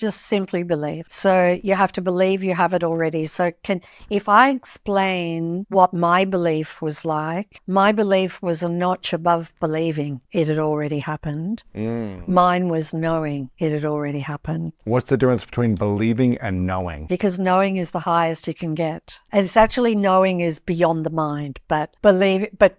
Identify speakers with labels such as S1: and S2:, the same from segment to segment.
S1: just simply believe. So you have to believe you have it already. So if I explain what my belief was like, my belief was a notch above believing it had already happened. Mine was knowing it had already happened.
S2: What's the difference between believing and knowing?
S1: Because knowing is the highest you can get. And it's actually knowing is beyond the mind, but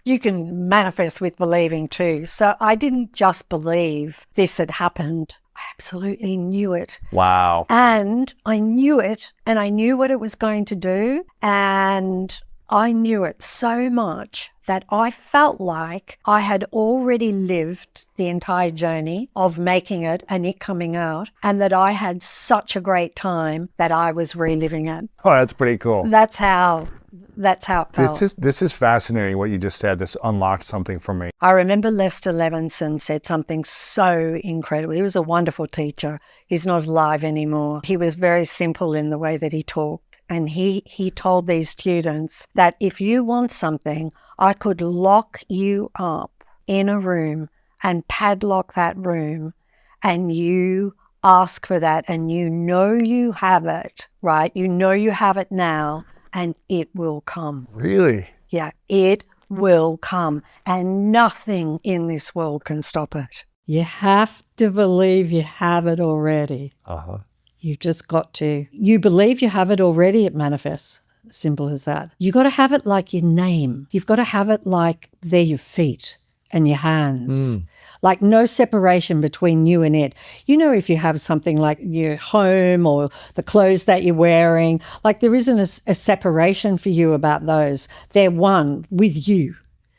S1: you can manifest with believing too. So I didn't just believe this had happened. I absolutely knew it.
S2: Wow.
S1: And I knew it, and I knew what it was going to do, and I knew it so much that I felt like I had already lived the entire journey of making it and it coming out, and that I had such a great time that I was reliving it.
S2: Oh, that's pretty cool.
S1: That's how it felt.
S2: This is fascinating what you just said. This unlocked something for me.
S1: I remember Lester Levinson said something so incredible. He was a wonderful teacher. He's not alive anymore. He was very simple in the way that he talked. And he told these students that if you want something, I could lock you up in a room and padlock that room, and you ask for that, and you know you have it, right? You know you have it now, and it will come.
S2: Really?
S1: Yeah, it will come, and nothing in this world can stop it. You have to believe you have it already.
S2: Uh-huh.
S1: You've just got to. You believe you have it already, it manifests. Simple as that. You got to have it like your name. You've got to have it like they're your feet and your hands. Like no separation between you and it. You know, if you have something like your home or the clothes that you're wearing, like there isn't a separation for you about those. They're one with you.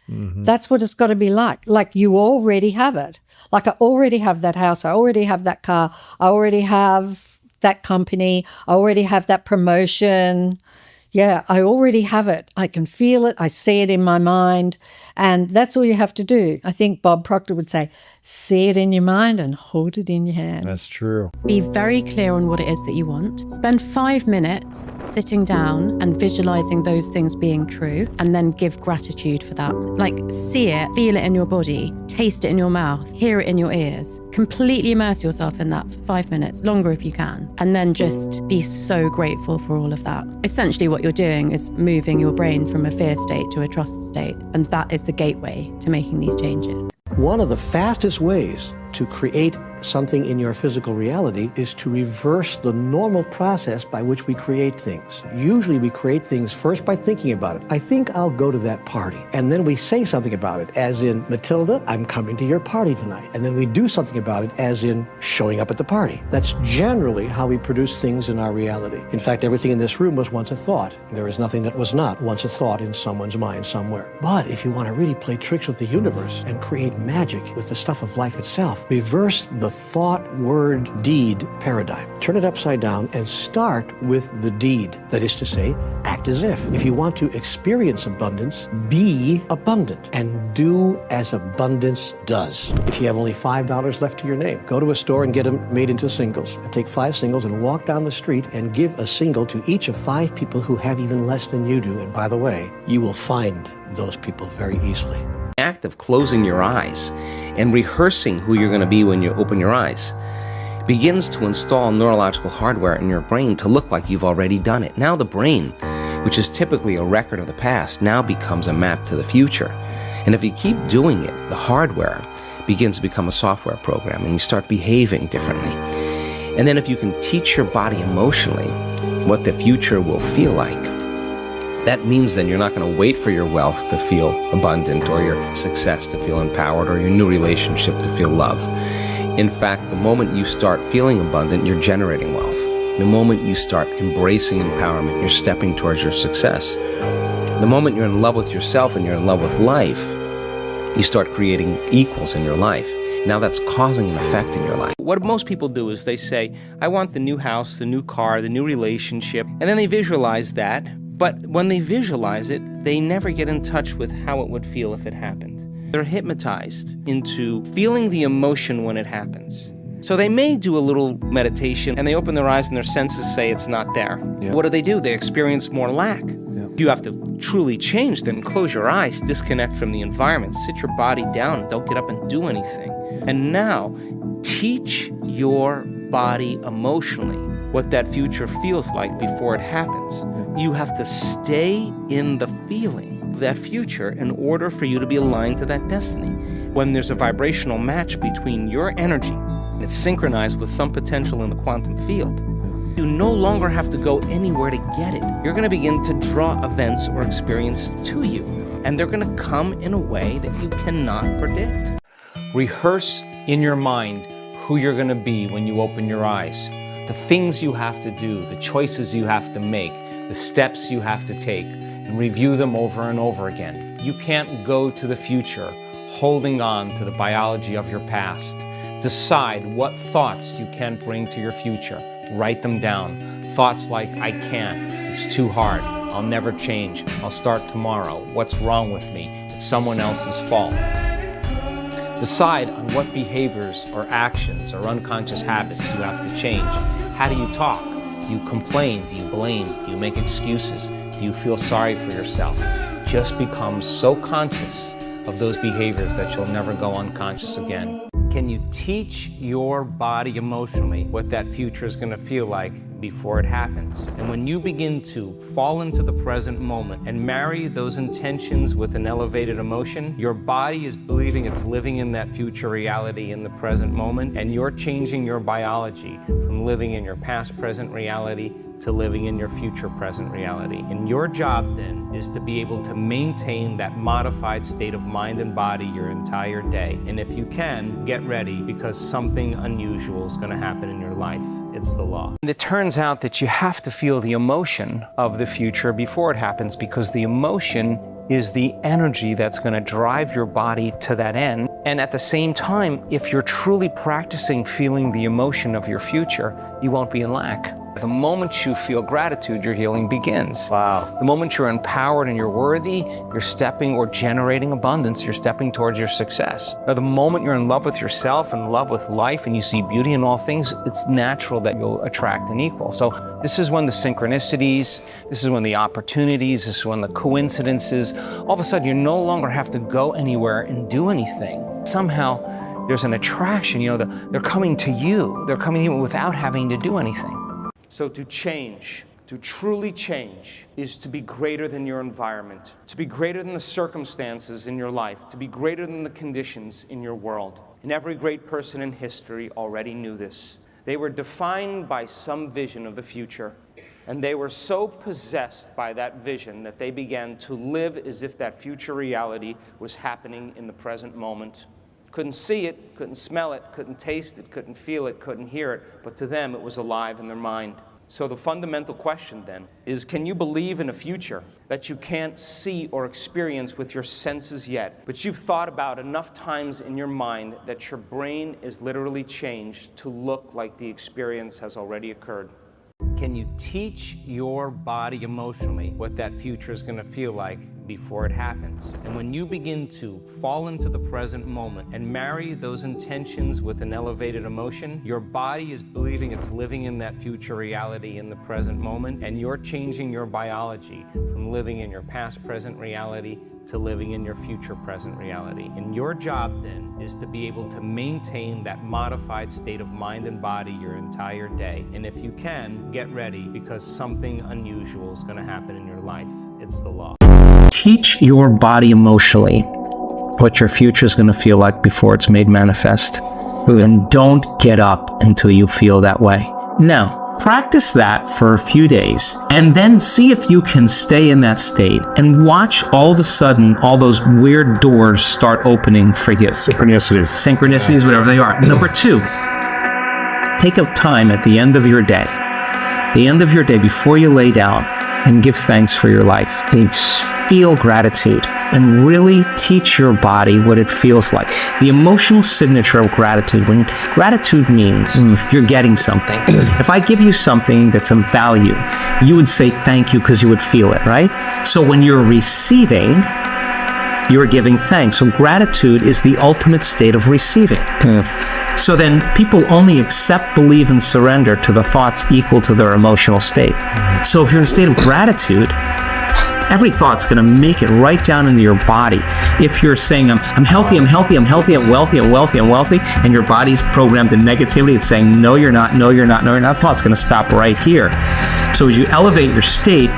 S1: Mm-hmm. That's what it's got to be like. Like you already have it. Like I already have that house. I already have that car. I already have that company. I already have that promotion. Yeah, I already have it. I can feel it. I see it in my mind. And that's all you have to do. I think Bob Proctor would say, see it in your mind and hold it in your hand.
S2: That's true.
S3: Be very clear on what it is that you want. Spend 5 minutes sitting down and visualizing those things being true, and then give gratitude for that. Like see it, feel it in your body, taste it in your mouth, hear it in your ears. Completely immerse yourself in that for 5 minutes, longer if you can. And then just be so grateful for all of that. Essentially what you're doing is moving your brain from a fear state to a trust state. And that is the gateway to making these changes.
S4: One of the fastest ways to create something in your physical reality is to reverse the normal process by which we create things. Usually we create things first by thinking about it. I think I'll go to that party. And then we say something about it, as in, Matilda, I'm coming to your party tonight. And then we do something about it, as in showing up at the party. That's generally how we produce things in our reality. In fact, everything in this room was once a thought. There is nothing that was not once a thought in someone's mind somewhere. But if you want to really play tricks with the universe and create magic with the stuff of life itself, reverse the thought, word, deed paradigm. Turn it upside down and start with the deed. That is to say, act as if. If you want to experience abundance, be abundant and do as abundance does. If you have only $5 left to your name, go to a store and get them made into singles. Take 5 singles and walk down the street and give a single to each of 5 people who have even less than you do. And by the way, you will find those people very easily.
S5: Act of closing your eyes and rehearsing who you're going to be when you open your eyes begins to install neurological hardware in your brain to look like you've already done it. Now the brain, which is typically a record of the past, now becomes a map to the future. And if you keep doing it, the hardware begins to become a software program and you start behaving differently. And then if you can teach your body emotionally what the future will feel like, that means then you're not going to wait for your wealth to feel abundant or your success to feel empowered or your new relationship to feel love. In fact, the moment you start feeling abundant, you're generating wealth. The moment you start embracing empowerment, you're stepping towards your success. The moment you're in love with yourself and you're in love with life, you start creating equals in your life. Now that's causing an effect in your life. What most people do is they say, I want the new house, the new car, the new relationship, and then they visualize that. But when they visualize it, they never get in touch with how it would feel if it happened. They're hypnotized into feeling the emotion when it happens. So they may do a little meditation and they open their eyes and their senses say it's not there. Yeah. What do? They experience more lack. Yeah. You have to truly change, then close your eyes, disconnect from the environment, sit your body down, don't get up and do anything. And now teach your body emotionally what that future feels like before it happens. You have to stay in the feeling of that future in order for you to be aligned to that destiny. When there's a vibrational match between your energy and it's synchronized with some potential in the quantum field, you no longer have to go anywhere to get it. You're going to begin to draw events or experience to you, and they're going to come in a way that you cannot predict. Rehearse in your mind who you're going to be when you open your eyes, the things you have to do, the choices you have to make, the steps you have to take, and review them over and over again. You can't go to the future holding on to the biology of your past. Decide what thoughts you can bring to your future. Write them down. Thoughts like, I can't, it's too hard, I'll never change, I'll start tomorrow, what's wrong with me, it's someone else's fault. Decide on what behaviors or actions or unconscious habits you have to change. How do you talk? Do you complain? Do you blame? Do you make excuses? Do you feel sorry for yourself? Just become so conscious of those behaviors that you'll never go unconscious again. Can you teach your body emotionally what that future is going to feel like before it happens? And when you begin to fall into the present moment and marry those intentions with an elevated emotion, your body is believing it's living in that future reality in the present moment, and you're changing your biology from living in your past present reality to living in your future present reality. And your job then is to be able to maintain that modified state of mind and body your entire day. And if you can, get ready, because something unusual is going to happen in your life. It's the law. And it turns out that you have to feel the emotion of the future before it happens, because the emotion is the energy that's going to drive your body to that end. And at the same time, if you're truly practicing feeling the emotion of your future, you won't be in lack. The moment you feel gratitude, your healing begins.
S2: Wow.
S5: The moment you're empowered and you're worthy, you're stepping or generating abundance, you're stepping towards your success. Now, the moment you're in love with yourself and in love with life and you see beauty in all things, it's natural that you'll attract an equal. So this is when the synchronicities, this is when the opportunities, this is when the coincidences, all of a sudden you no longer have to go anywhere and do anything. Somehow there's an attraction, they're coming to you. They're coming to you without having to do anything. So to change, to truly change, is to be greater than your environment, to be greater than the circumstances in your life, to be greater than the conditions in your world. And every great person in history already knew this. They were defined by some vision of the future, and they were so possessed by that vision that they began to live as if that future reality was happening in the present moment. Couldn't see it, couldn't smell it, couldn't taste it, couldn't feel it, couldn't hear it, but to them it was alive in their mind. So the fundamental question then is, can you believe in a future that you can't see or experience with your senses yet, but you've thought about enough times in your mind that your brain is literally changed to look like the experience has already occurred? Can you teach your body emotionally what that future is going to feel like before it happens? And when you begin to fall into the present moment and marry those intentions with an elevated emotion, your body is believing it's living in that future reality in the present moment, and you're changing your biology from living in your past present reality to living in your future present reality. And your job then is to be able to maintain that modified state of mind and body your entire day. And if you can, get ready, because something unusual is going to happen in your life. It's the law. Teach your body emotionally what your future is going to feel like before it's made manifest. And don't get up until you feel that way. Now, practice that for a few days, and then see if you can stay in that state, and watch all of a sudden all those weird doors start opening for you. Synchronicities, whatever they are. Number 2, take a time at the end of your day, before you lay down, and give thanks for your life. And feel gratitude and really teach your body what it feels like. The emotional signature of gratitude, when gratitude means you're getting something. If I give you something that's of value, you would say thank you because you would feel it, right? So when you're receiving, you're giving thanks. So gratitude is the ultimate state of receiving. So then people only accept, believe, and surrender to the thoughts equal to their emotional state. So if you're in a state of gratitude,
S6: every thought's going to make it right down into your body. If you're saying, I'm healthy, I'm healthy, I'm healthy, I'm wealthy, I'm wealthy, I'm wealthy, and your body's programmed in negativity, it's saying, no, you're not, no, you're not, no, you're not, thought's going to stop right here. So as you elevate your state,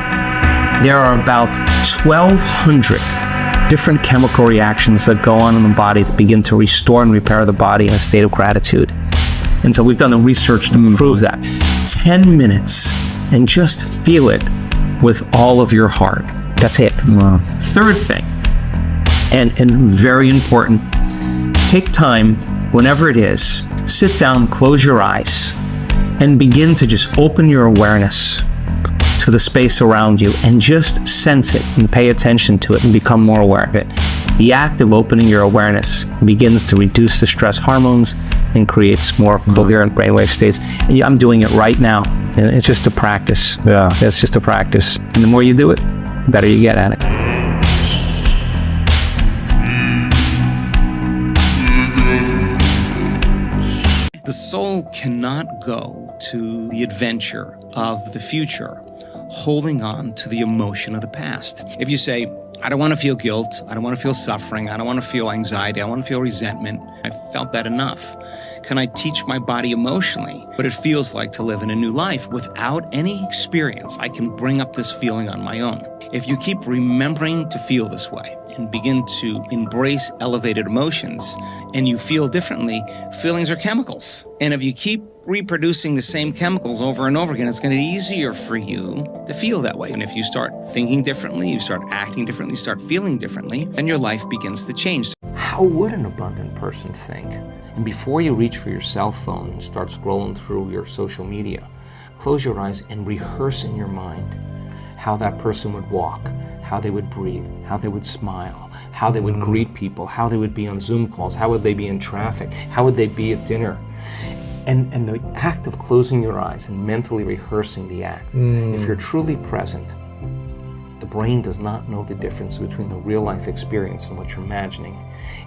S6: there are about 1,200 different chemical reactions that go on in the body that begin to restore and repair the body in a state of gratitude. And so we've done the research to prove that. 10 minutes and just feel it with all of your heart. That's it.
S2: Wow.
S6: Third thing, and very important, take time, whenever it is, sit down, close your eyes, and begin to just open your awareness to the space around you and just sense it and pay attention to it and become more aware of it. The act of opening your awareness begins to reduce the stress hormones and creates more coherent brainwave states. And I'm doing it right now. And it's just a practice.
S2: Yeah.
S6: It's just a practice. And the more you do it, the better you get at it.
S5: The soul cannot go to the adventure of the future holding on to the emotion of the past. If you say, I don't want to feel guilt, I don't want to feel suffering, I don't want to feel anxiety, I want to feel resentment, I felt that enough. Can I teach my body emotionally what it feels like to live in a new life without any experience? I can bring up this feeling on my own. If you keep remembering to feel this way and begin to embrace elevated emotions and you feel differently, feelings are chemicals. And if you keep reproducing the same chemicals over and over again, it's going to be easier for you to feel that way. And if you start thinking differently, you start acting differently, you start feeling differently, then your life begins to change. How would an abundant person think? And before you reach for your cell phone and start scrolling through your social media, close your eyes and rehearse in your mind how that person would walk, how they would breathe, how they would smile, how they would greet people, how they would be on Zoom calls, how would they be in traffic, how would they be at dinner. And the act of closing your eyes and mentally rehearsing the act, if you're truly present, the brain does not know the difference between the real life experience and what you're imagining.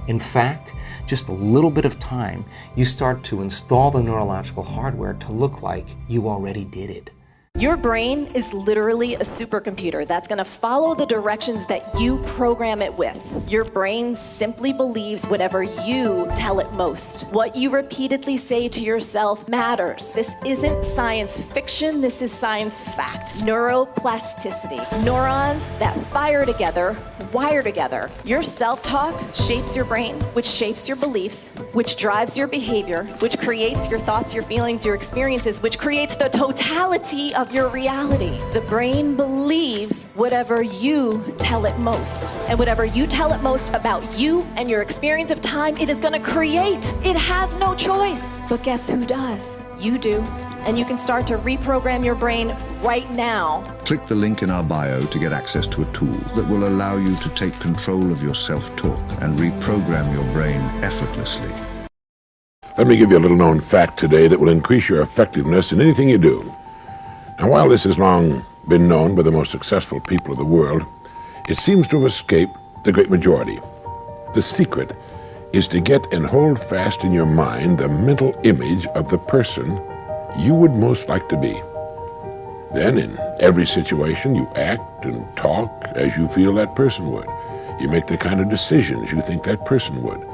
S5: In fact, just a little bit of time, you start to install the neurological hardware to look like you already did it.
S7: Your brain is literally a supercomputer that's going to follow the directions that you program it with. Your brain simply believes whatever you tell it most. What you repeatedly say to yourself matters. This isn't science fiction, this is science fact. Neuroplasticity. Neurons that fire together, wire together. Your self-talk shapes your brain, which shapes your beliefs, which drives your behavior, which creates your thoughts, your feelings, your experiences, which creates the totality of your reality. The brain believes whatever you tell it most. And whatever you tell it most about you and your experience of time, it is going to create. It has no choice. But guess who does? You do. And you can start to reprogram your brain right now.
S8: Click the link in our bio to get access to a tool that will allow you to take control of your self-talk and reprogram your brain effortlessly.
S9: Let me give you a little known fact today that will increase your effectiveness in anything you do. Now, while this has long been known by the most successful people of the world, it seems to have escaped the great majority. The secret is to get and hold fast in your mind the mental image of the person you would most like to be. Then, in every situation, you act and talk as you feel that person would. You make the kind of decisions you think that person would.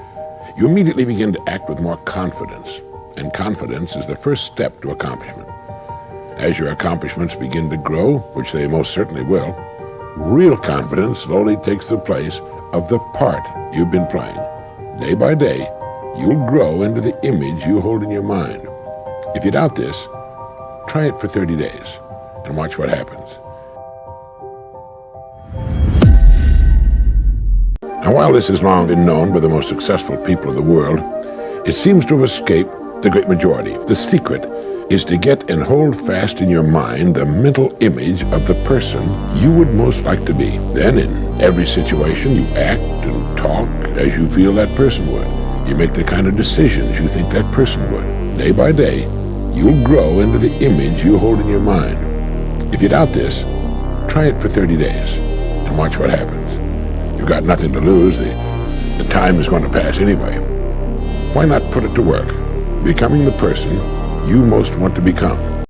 S9: You immediately begin to act with more confidence, and confidence is the first step to accomplishment. As your accomplishments begin to grow, which they most certainly will, real confidence slowly takes the place of the part you've been playing. Day by day, you'll grow into the image you hold in your mind. If you doubt this, try it for 30 days and watch what happens. Now, while this has long been known by the most successful people of the world, it seems to have escaped the great majority. The secret is to get and hold fast in your mind the mental image of the person you would most like to be. Then, in every situation, you act and talk as you feel that person would. You make the kind of decisions you think that person would. Day by day, you'll grow into the image you hold in your mind. If you doubt this, try it for 30 days and watch what happens. You've got nothing to lose. The time is going to pass anyway. Why not put it to work, becoming the person you most want to become?